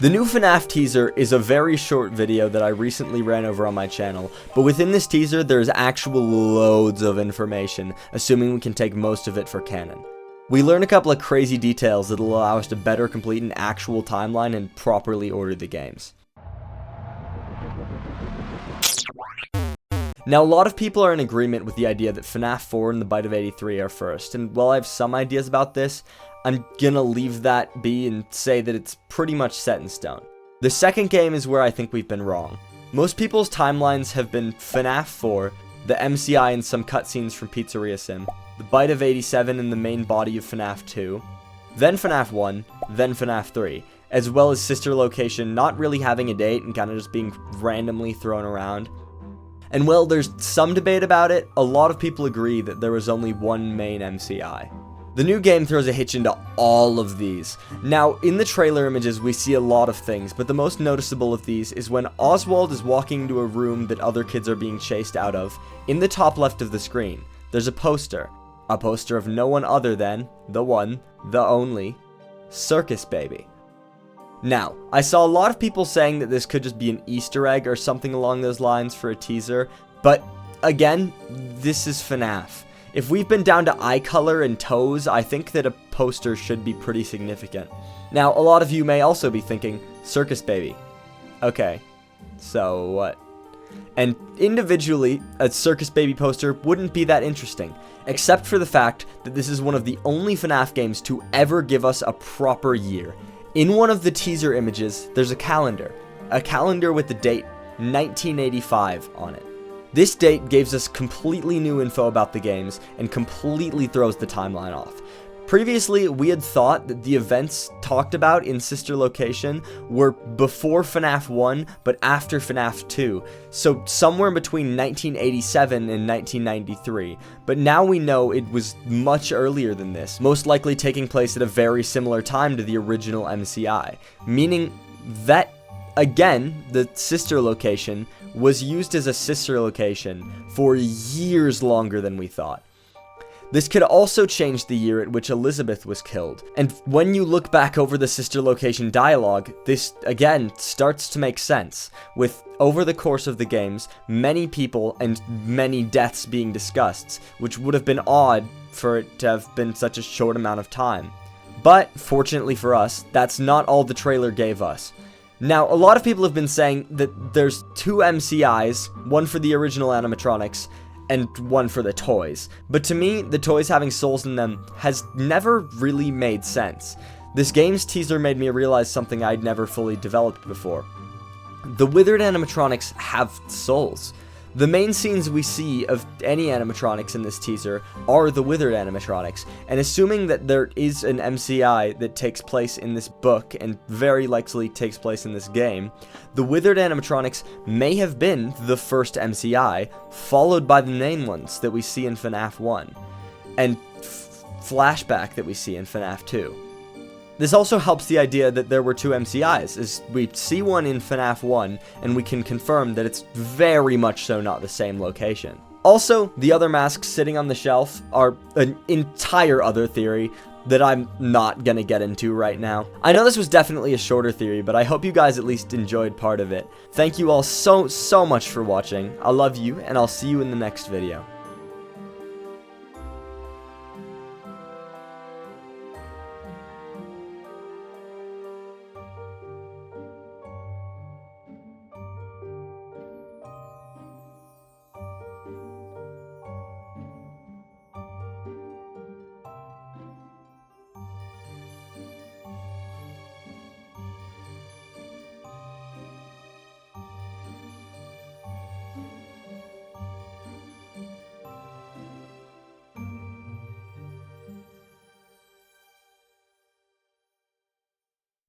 The new FNAF teaser is a very short video that I recently ran over on my channel, but within this teaser there's actual loads of information, assuming we can take most of it for canon. We learn a couple of crazy details that'll allow us to better complete an actual timeline and properly order the games. Now, a lot of people are in agreement with the idea that FNAF 4 and the Bite of 83 are first, and while I have some ideas about this, I'm gonna leave that be and say that it's pretty much set in stone. The second game is where I think we've been wrong. Most people's timelines have been FNAF 4, the MCI and some cutscenes from Pizzeria Sim, the Bite of 87 and the main body of FNAF 2, then FNAF 1, then FNAF 3, as well as Sister Location not really having a date and kind of just being randomly thrown around. And while there's some debate about it, a lot of people agree that there was only one main MCI. The new game throws a hitch into all of these. Now, in the trailer images we see a lot of things, but the most noticeable of these is when Oswald is walking into a room that other kids are being chased out of. In the top left of the screen, there's a poster of no one other than the one, the only, Circus Baby. Now, I saw a lot of people saying that this could just be an Easter egg or something along those lines for a teaser, but again, this is FNAF. If we've been down to eye color and toes, I think that a poster should be pretty significant. Now, a lot of you may also be thinking, Circus Baby. Okay, so what? And individually, a Circus Baby poster wouldn't be that interesting, except for the fact that this is one of the only FNAF games to ever give us a proper year. In one of the teaser images, there's a calendar with the date 1985 on it. This date gives us completely new info about the games and completely throws the timeline off. Previously, we had thought that the events talked about in Sister Location were before FNAF 1, but after FNAF 2, so somewhere between 1987 and 1993. But now we know it was much earlier than this, most likely taking place at a very similar time to the original MCI, meaning that, again, the Sister Location was used as a sister location for years longer than we thought. This could also change the year at which Elizabeth was killed, and when you look back over the Sister Location dialogue, this again starts to make sense, with over the course of the games, many people and many deaths being discussed, which would have been odd for it to have been such a short amount of time. But, fortunately for us, that's not all the trailer gave us. Now, a lot of people have been saying that there's two MCIs, one for the original animatronics, and one for the toys. But to me, the toys having souls in them has never really made sense. This game's teaser made me realize something I'd never fully developed before. The withered animatronics have souls. The main scenes we see of any animatronics in this teaser are the withered animatronics, and assuming that there is an MCI that takes place in this book, and very likely takes place in this game, the withered animatronics may have been the first MCI, followed by the main ones that we see in FNAF 1, and flashback that we see in FNAF 2. This also helps the idea that there were two MCIs, as we see one in FNAF 1, and we can confirm that it's very much so not the same location. Also, the other masks sitting on the shelf are an entire other theory that I'm not gonna get into right now. I know this was definitely a shorter theory, but I hope you guys at least enjoyed part of it. Thank you all so much for watching. I love you, and I'll see you in the next video.